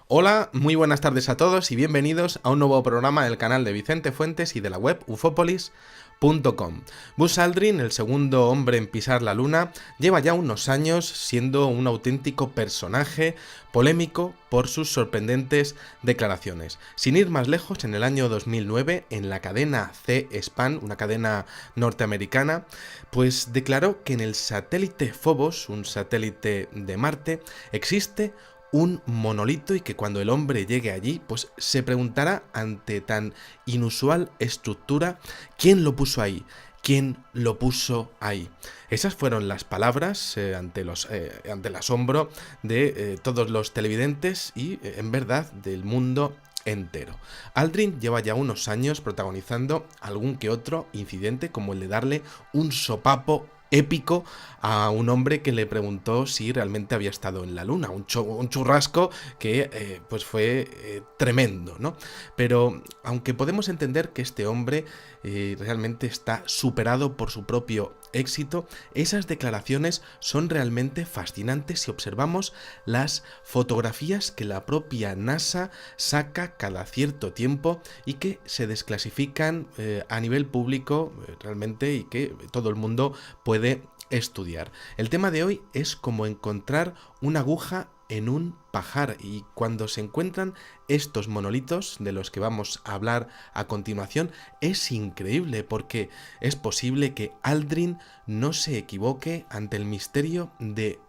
Hola, muy buenas tardes a todos y bienvenidos a un nuevo programa del canal de Vicente Fuentes y de la web ufopolis.com. Buzz Aldrin, el segundo hombre en pisar la luna, lleva ya unos años siendo un auténtico personaje polémico por sus sorprendentes declaraciones. Sin ir más lejos, en el año 2009, en la cadena C-SPAN, una cadena norteamericana, pues declaró que en el satélite Phobos, un satélite de Marte, existe un monolito y que cuando el hombre llegue allí, pues se preguntará ante tan inusual estructura, ¿quién lo puso ahí? ¿Quién lo puso ahí? Esas fueron las palabras ante el asombro de todos los televidentes y, en verdad, del mundo entero. Aldrin lleva ya unos años protagonizando algún que otro incidente, como el de darle un sopapo épico a un hombre que le preguntó si realmente había estado en la luna, un churrasco que pues fue tremendo, ¿no? Pero aunque podemos entender que este hombre realmente está superado por su propio éxito, esas declaraciones son realmente fascinantes si observamos las fotografías que la propia NASA saca cada cierto tiempo y que se desclasifican a nivel público realmente y que todo el mundo puede estudiar. El tema de hoy es cómo encontrar una aguja en un pajar, y cuando se encuentran estos monolitos de los que vamos a hablar a continuación es increíble porque es posible que Aldrin no se equivoque ante el misterio de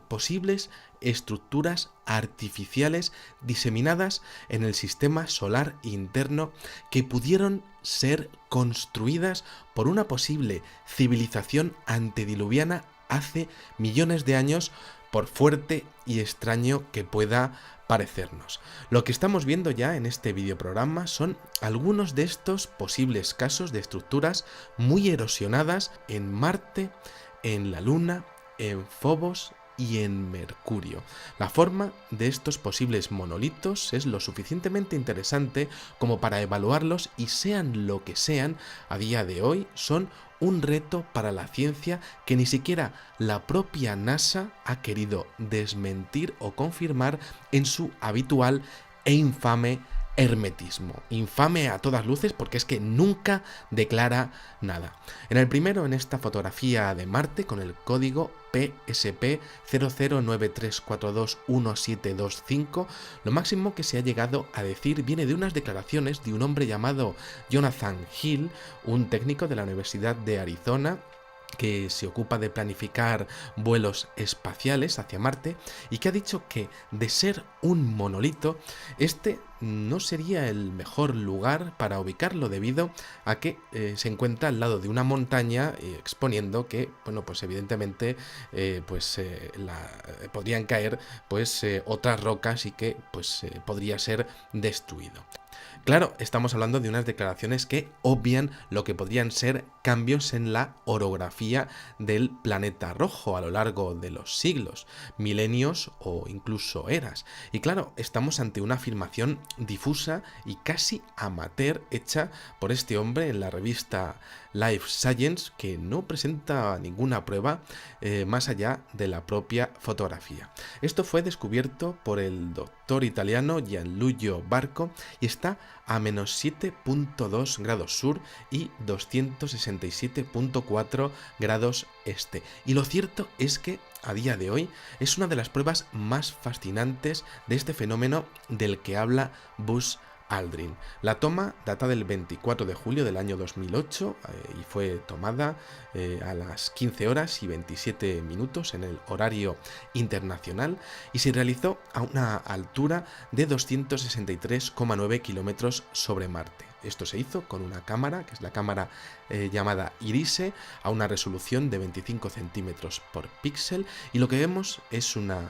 posibles estructuras artificiales diseminadas en el sistema solar interno que pudieron ser construidas por una posible civilización antediluviana hace millones de años, por fuerte y extraño que pueda parecernos. Lo que estamos viendo ya en este videoprograma son algunos de estos posibles casos de estructuras muy erosionadas en Marte, en la Luna, en Phobos y en Mercurio. La forma de estos posibles monolitos es lo suficientemente interesante como para evaluarlos y sean lo que sean, a día de hoy son un reto para la ciencia que ni siquiera la propia NASA ha querido desmentir o confirmar en su habitual e infame hermetismo. Infame a todas luces porque es que nunca declara nada. En el primero, en esta fotografía de Marte con el código PSP 0093421725, lo máximo que se ha llegado a decir viene de unas declaraciones de un hombre llamado Jonathan Hill, un técnico de la Universidad de Arizona que se ocupa de planificar vuelos espaciales hacia Marte y que ha dicho que, de ser un monolito, este no sería el mejor lugar para ubicarlo debido a que se encuentra al lado de una montaña, exponiendo que, bueno, pues evidentemente podrían caer otras rocas y que podría ser destruido. Claro, estamos hablando de unas declaraciones que obvian lo que podrían ser cambios en la orografía del planeta rojo a lo largo de los siglos, milenios o incluso eras. Y claro, estamos ante una afirmación difusa y casi amateur hecha por este hombre en la revista Life Science, que no presenta ninguna prueba más allá de la propia fotografía. Esto fue descubierto por el doctor italiano Gianluigi Barco y está a menos 7.2 grados sur y 267.4 grados este. Y lo cierto es que a día de hoy es una de las pruebas más fascinantes de este fenómeno del que habla Buzz Aldrin. La toma data del 24 de julio del año 2008 y fue tomada a las 15 horas y 27 minutos en el horario internacional y se realizó a una altura de 263,9 kilómetros sobre Marte. Esto se hizo con una cámara, que es la cámara llamada Irise, a una resolución de 25 centímetros por píxel, y lo que vemos es una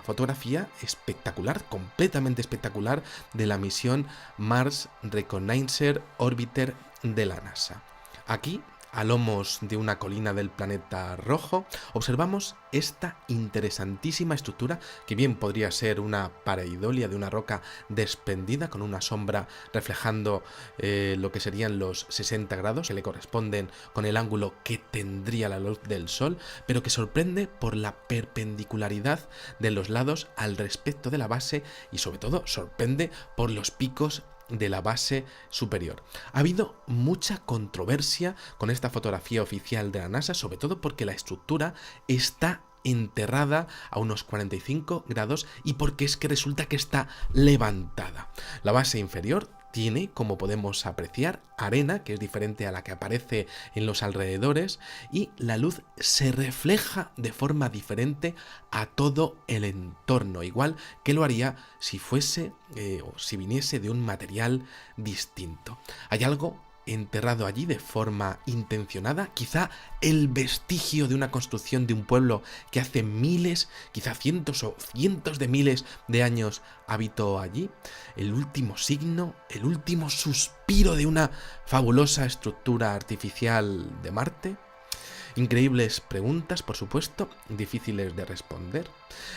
fotografía espectacular, completamente espectacular, de la misión Mars Reconnaissance Orbiter de la NASA. Aquí a lomos de una colina del planeta rojo, observamos esta interesantísima estructura que bien podría ser una pareidolia de una roca desprendida con una sombra reflejando lo que serían los 60 grados que le corresponden con el ángulo que tendría la luz del sol, pero que sorprende por la perpendicularidad de los lados al respecto de la base y sobre todo sorprende por los picos de la base superior. Ha habido mucha controversia con esta fotografía oficial de la NASA, sobre todo porque la estructura está enterrada a unos 45 grados y porque es que resulta que está levantada. La base inferior tiene, como podemos apreciar, arena, que es diferente a la que aparece en los alrededores, y la luz se refleja de forma diferente a todo el entorno, igual que lo haría si fuese o si viniese de un material distinto. Hay algo enterrado allí de forma intencionada, quizá el vestigio de una construcción de un pueblo que hace miles, quizá cientos o cientos de miles de años habitó allí, el último signo, el último suspiro de una fabulosa estructura artificial de Marte. Increíbles preguntas, por supuesto, difíciles de responder.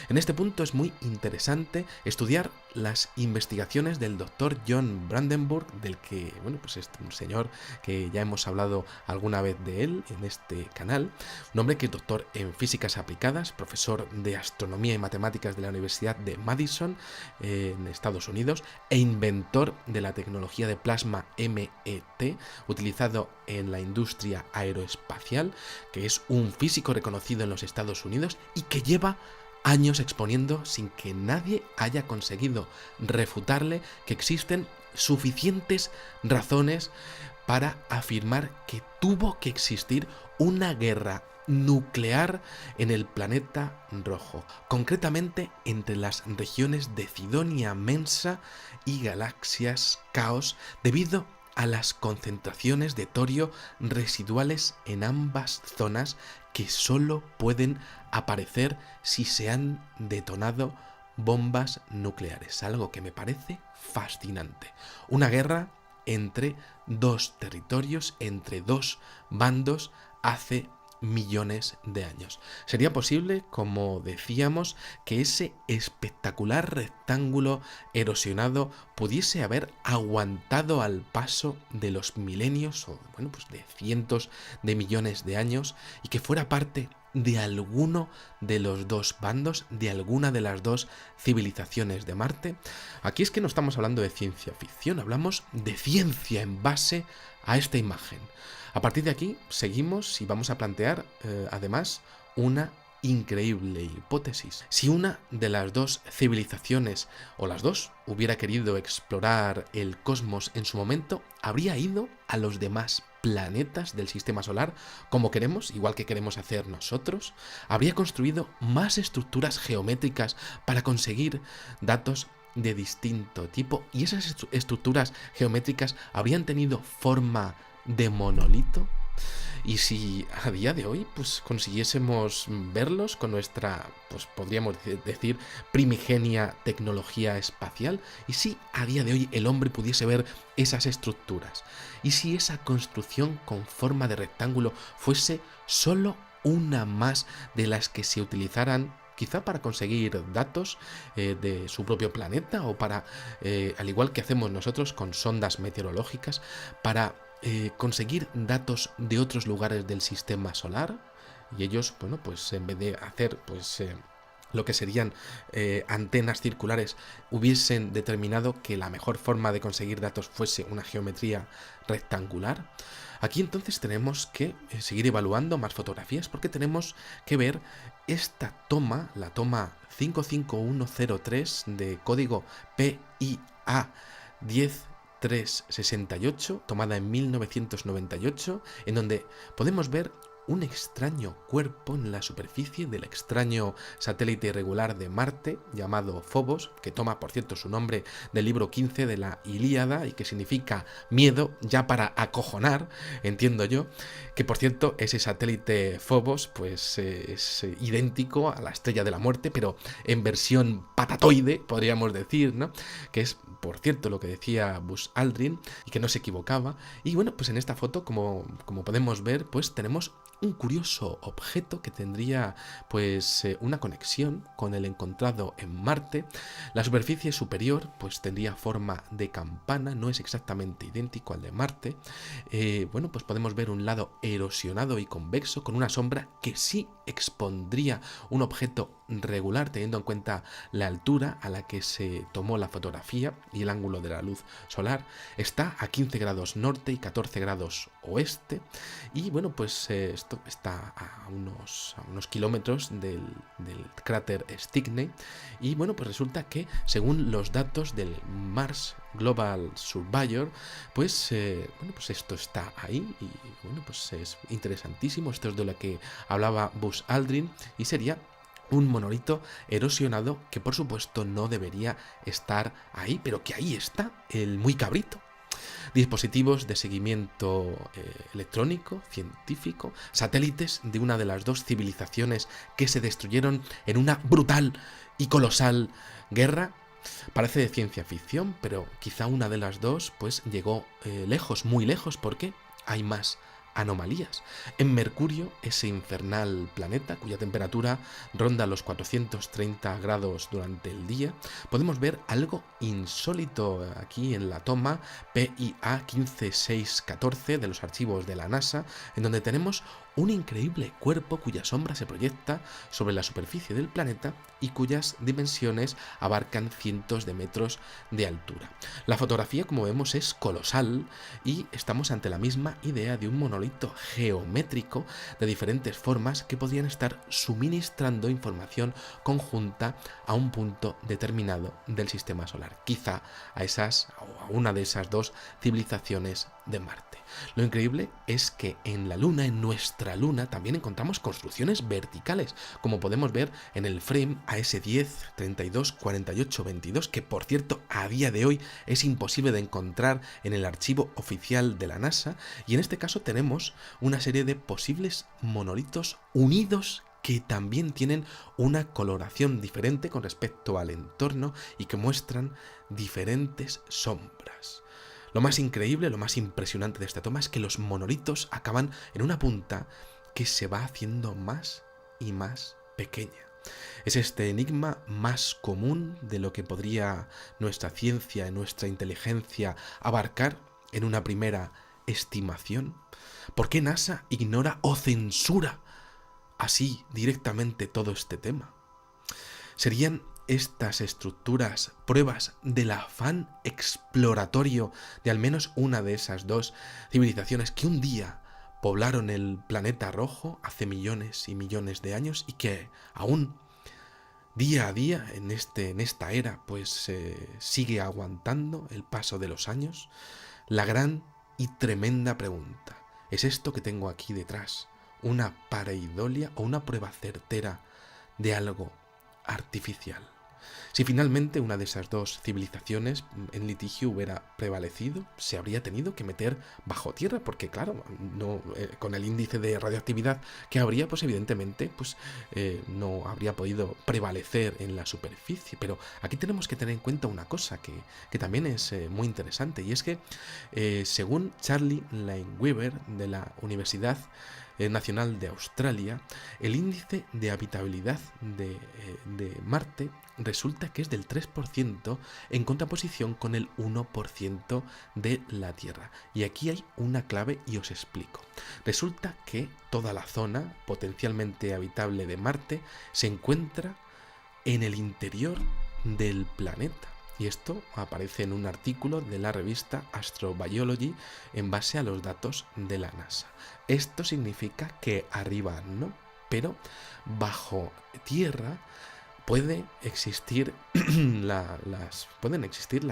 En este punto es muy interesante estudiar las investigaciones del doctor John Brandenburg, del que, bueno, pues es un señor que ya hemos hablado alguna vez de él en este canal, un hombre que es doctor en físicas aplicadas, profesor de astronomía y matemáticas de la Universidad de Madison en Estados Unidos e inventor de la tecnología de plasma MET utilizado en la industria aeroespacial, que es un físico reconocido en los Estados Unidos y que lleva años exponiendo sin que nadie haya conseguido refutarle que existen suficientes razones para afirmar que tuvo que existir una guerra nuclear en el planeta rojo, concretamente entre las regiones de Cidonia Mensa y galaxias Caos, debido a las concentraciones de torio residuales en ambas zonas que solo pueden aparecer si se han detonado bombas nucleares, algo que me parece fascinante. Una guerra entre dos territorios, entre dos bandos, hace millones de años. ¿Sería posible, como decíamos, que ese espectacular rectángulo erosionado pudiese haber aguantado al paso de los milenios o, bueno, pues de cientos de millones de años y que fuera parte de alguno de los dos bandos, de alguna de las dos civilizaciones de Marte? Aquí es que no estamos hablando de ciencia ficción, hablamos de ciencia en base a esta imagen. A partir de aquí seguimos y vamos a plantear además una increíble hipótesis. Si una de las dos civilizaciones o las dos hubiera querido explorar el cosmos en su momento, habría ido a los demás planetas del sistema solar como queremos, igual que queremos hacer nosotros, habría construido más estructuras geométricas para conseguir datos de distinto tipo y esas estructuras geométricas habrían tenido forma de monolito. Y si a día de hoy pues consiguiésemos verlos con nuestra, pues podríamos decir, primigenia tecnología espacial, y si a día de hoy el hombre pudiese ver esas estructuras, y si esa construcción con forma de rectángulo fuese solo una más de las que se utilizaran quizá para conseguir datos de su propio planeta o para, al igual que hacemos nosotros con sondas meteorológicas, para conseguir datos de otros lugares del sistema solar, y ellos, bueno, pues en vez de hacer pues lo que serían antenas circulares, hubiesen determinado que la mejor forma de conseguir datos fuese una geometría rectangular. Aquí entonces tenemos que seguir evaluando más fotografías porque tenemos que ver esta toma, la toma 55103 de código PIA 10368, tomada en 1998, en donde podemos ver un extraño cuerpo en la superficie del extraño satélite irregular de Marte llamado Phobos, que toma, por cierto, su nombre del libro 15 de la Ilíada y que significa miedo, ya para acojonar, entiendo yo, que por cierto ese satélite Phobos pues es idéntico a la estrella de la muerte, pero en versión patatoide, podríamos decir, ¿no? Que es, por cierto, lo que decía Buzz Aldrin y que no se equivocaba. Y bueno, pues en esta foto, como podemos ver, pues tenemos un curioso objeto que tendría pues una conexión con el encontrado en Marte. La superficie superior pues tendría forma de campana, no es exactamente idéntico al de Marte. Bueno, pues podemos ver un lado erosionado y convexo con una sombra que sí expondría un objeto regular, teniendo en cuenta la altura a la que se tomó la fotografía y el ángulo de la luz solar. Está a 15 grados norte y 14 grados oeste, y bueno, pues esto está a unos kilómetros del cráter Stickney. Y bueno, pues resulta que según los datos del Mars Global Surveyor, pues bueno, pues esto está ahí y bueno, pues es interesantísimo. Esto es de lo que hablaba Buzz Aldrin y sería un monolito erosionado que por supuesto no debería estar ahí, pero que ahí está, el muy cabrito. Dispositivos de seguimiento electrónico, científico, satélites de una de las dos civilizaciones que se destruyeron en una brutal y colosal guerra. Parece de ciencia ficción, pero quizá una de las dos pues llegó lejos, muy lejos, porque hay más anomalías. En Mercurio, ese infernal planeta cuya temperatura ronda los 430 grados durante el día, podemos ver algo insólito aquí en la toma PIA 15614 de los archivos de la NASA, en donde tenemos un increíble cuerpo cuya sombra se proyecta sobre la superficie del planeta y cuyas dimensiones abarcan cientos de metros de altura. La fotografía, como vemos, es colosal y estamos ante la misma idea de un monolito geométrico de diferentes formas que podrían estar suministrando información conjunta a un punto determinado del sistema solar, quizá a una de esas dos civilizaciones de Marte. Lo increíble es que en la Luna, en nuestra Luna, también encontramos construcciones verticales, como podemos ver en el frame AS10 32 48 22, que por cierto a día de hoy es imposible de encontrar en el archivo oficial de la NASA, y en este caso tenemos una serie de posibles monolitos unidos que también tienen una coloración diferente con respecto al entorno y que muestran diferentes sombras. Lo más increíble, lo más impresionante de esta toma es que los monolitos acaban en una punta que se va haciendo más y más pequeña. Es este enigma más común de lo que podría nuestra ciencia y nuestra inteligencia abarcar en una primera estimación. ¿Por qué NASA ignora o censura así directamente todo este tema? ¿Serían estas estructuras pruebas del afán exploratorio de al menos una de esas dos civilizaciones que un día poblaron el planeta rojo hace millones y millones de años y que aún día a día en esta era pues sigue aguantando el paso de los años? La gran y tremenda pregunta: ¿es esto que tengo aquí detrás una pareidolia o una prueba certera de algo artificial? Si finalmente una de esas dos civilizaciones en litigio hubiera prevalecido, se habría tenido que meter bajo tierra, porque claro, no, con el índice de radioactividad que habría, pues evidentemente no habría podido prevalecer en la superficie. Pero aquí tenemos que tener en cuenta una cosa que también es muy interesante, y es que según Charlie Lineweaver de la Universidad Nacional de Australia, el índice de habitabilidad de Marte resulta que es del 3% en contraposición con el 1% de la Tierra. Y aquí hay una clave y os explico. Resulta que toda la zona potencialmente habitable de Marte se encuentra en el interior del planeta. Y esto aparece en un artículo de la revista Astrobiology en base a los datos de la NASA. Esto significa que arriba no, pero bajo tierra pueden existir las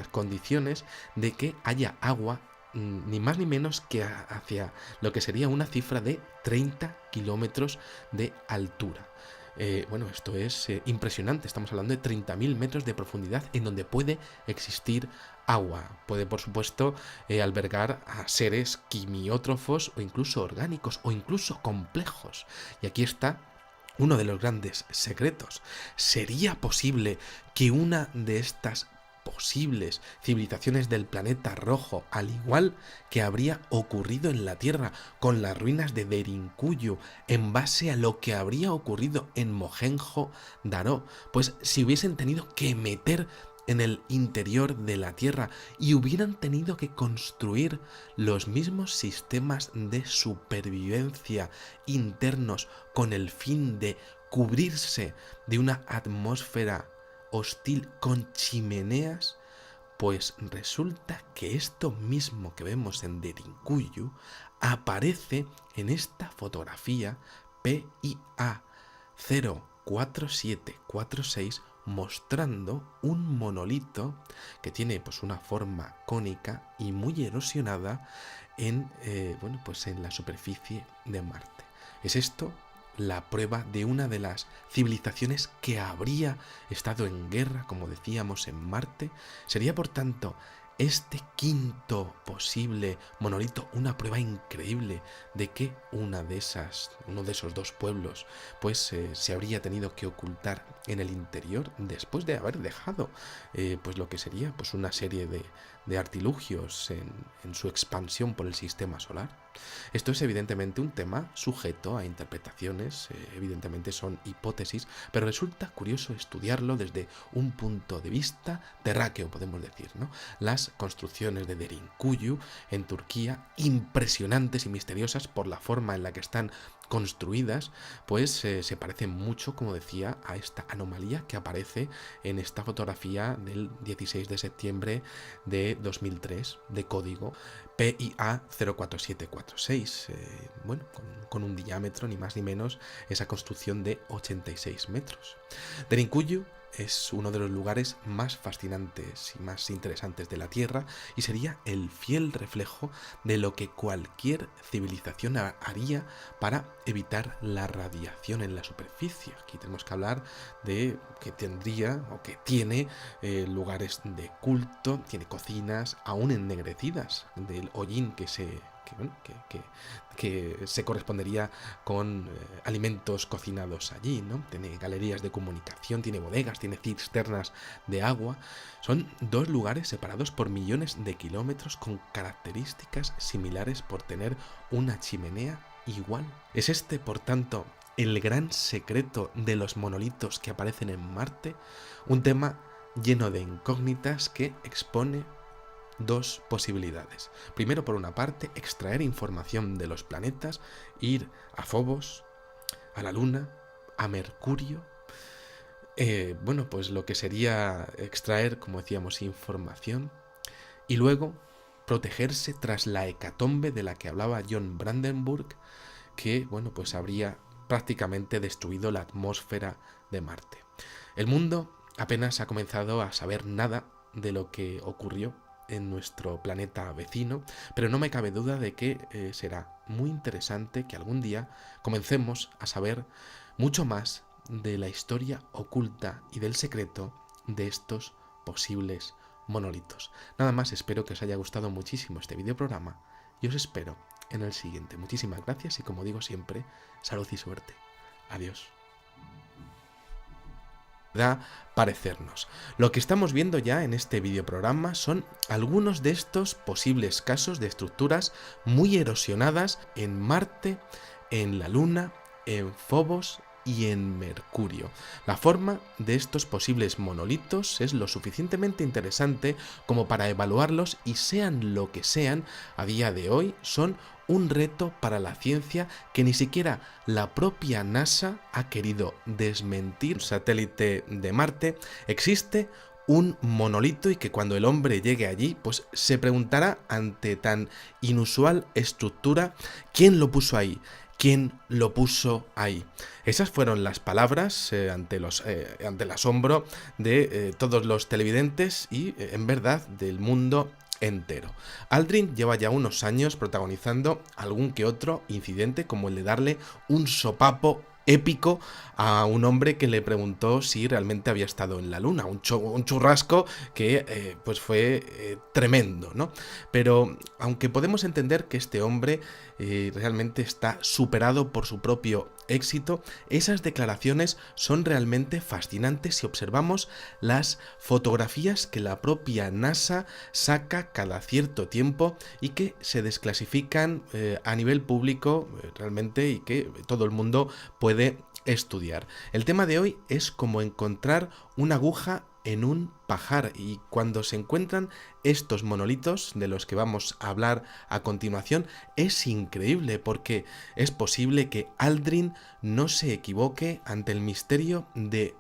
condiciones de que haya agua ni más ni menos que hacia lo que sería una cifra de 30 kilómetros de altura. Bueno, esto es impresionante. Estamos hablando de 30.000 metros de profundidad en donde puede existir agua. Puede, por supuesto, albergar a seres quimiótrofos o incluso orgánicos o incluso complejos. Y aquí está uno de los grandes secretos. ¿Sería posible que una de estas posibles civilizaciones del planeta rojo, al igual que habría ocurrido en la Tierra con las ruinas de Derinkuyu, en base a lo que habría ocurrido en Mohenjo-Daro, pues si hubiesen tenido que meter en el interior de la Tierra y hubieran tenido que construir los mismos sistemas de supervivencia internos con el fin de cubrirse de una atmósfera hostil con chimeneas, pues resulta que esto mismo que vemos en Derinkuyu aparece en esta fotografía PIA 04746, mostrando un monolito que tiene pues una forma cónica y muy erosionada en en la superficie de Marte. ¿Es esto la prueba de una de las civilizaciones que habría estado en guerra, como decíamos, en Marte? Sería, por tanto, este quinto posible monolito una prueba increíble de que uno de esos dos pueblos pues se habría tenido que ocultar en el interior después de haber dejado pues lo que sería pues una serie de artilugios en su expansión por el sistema solar. Esto es evidentemente un tema sujeto a interpretaciones, evidentemente son hipótesis, pero resulta curioso estudiarlo desde un punto de vista terráqueo, podemos decir, ¿no? Las construcciones de Derinkuyu en Turquía, impresionantes y misteriosas por la forma en la que están construidas, pues se parecen mucho, como decía, a esta anomalía que aparece en esta fotografía del 16 de septiembre de 2003 de código PIA 04746, con un diámetro ni más ni menos, esa construcción de 86 metros. Derinkuyu es uno de los lugares más fascinantes y más interesantes de la Tierra y sería el fiel reflejo de lo que cualquier civilización haría para evitar la radiación en la superficie. Aquí tenemos que hablar de que tendría o que tiene lugares de culto, tiene cocinas aún ennegrecidas del hollín que se correspondería con alimentos cocinados allí, ¿no? Tiene galerías de comunicación, tiene bodegas, tiene cisternas de agua. Son dos lugares separados por millones de kilómetros con características similares por tener una chimenea igual. Es este, por tanto, el gran secreto de los monolitos que aparecen en Marte, un tema lleno de incógnitas que expone dos posibilidades. Primero, por una parte, extraer información de los planetas, ir a Phobos, a la Luna, a Mercurio. Pues lo que sería extraer, como decíamos, información y luego protegerse tras la hecatombe de la que hablaba John Brandenburg, que, pues habría prácticamente destruido la atmósfera de Marte. El mundo apenas ha comenzado a saber nada de lo que ocurrió en nuestro planeta vecino, pero no me cabe duda de que será muy interesante que algún día comencemos a saber mucho más de la historia oculta y del secreto de estos posibles monolitos. Nada más, espero que os haya gustado muchísimo este videoprograma y os espero en el siguiente. Muchísimas gracias y, como digo siempre, salud y suerte. Adiós. Parecernos. Lo que estamos viendo ya en este videoprograma son algunos de estos posibles casos de estructuras muy erosionadas en Marte, en la Luna, en Phobos y en Mercurio. La forma de estos posibles monolitos es lo suficientemente interesante como para evaluarlos y, sean lo que sean, a día de hoy son un reto para la ciencia que ni siquiera la propia NASA ha querido desmentir. Satélite de Marte existe un monolito y que cuando el hombre llegue allí, pues se preguntará ante tan inusual estructura, ¿quién lo puso ahí? ¿Quién lo puso ahí? Esas fueron las palabras ante el asombro de todos los televidentes y, en verdad, del mundo entero. Aldrin lleva ya unos años protagonizando algún que otro incidente, como el de darle un sopapo épico a un hombre que le preguntó si realmente había estado en la luna, un churrasco que pues fue tremendo, ¿no? Pero aunque podemos entender que este hombre realmente está superado por su propio éxito, esas declaraciones son realmente fascinantes si observamos las fotografías que la propia NASA saca cada cierto tiempo y que se desclasifican a nivel público realmente, y que todo el mundo puede estudiar. El tema de hoy es cómo encontrar una aguja en un pajar, y cuando se encuentran estos monolitos de los que vamos a hablar a continuación es increíble, porque es posible que Aldrin no se equivoque ante el misterio de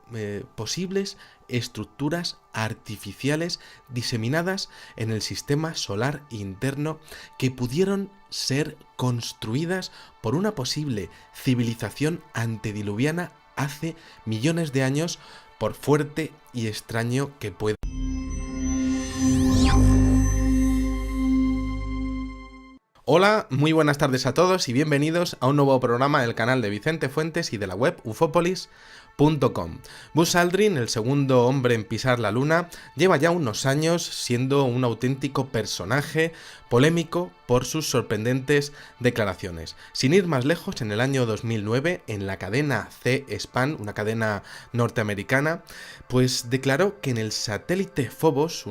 posibles estructuras artificiales diseminadas en el sistema solar interno que pudieron ser construidas por una posible civilización antediluviana hace millones de años, por fuerte y extraño que pueda. Hola, muy buenas tardes a todos y bienvenidos a un nuevo programa del canal de Vicente Fuentes y de la web ufopolis.com. Buzz Aldrin, el segundo hombre en pisar la luna, lleva ya unos años siendo un auténtico personaje polémico por sus sorprendentes declaraciones. Sin ir más lejos, en el año 2009, en la cadena C-SPAN, una cadena norteamericana, pues declaró que en el satélite Phobos,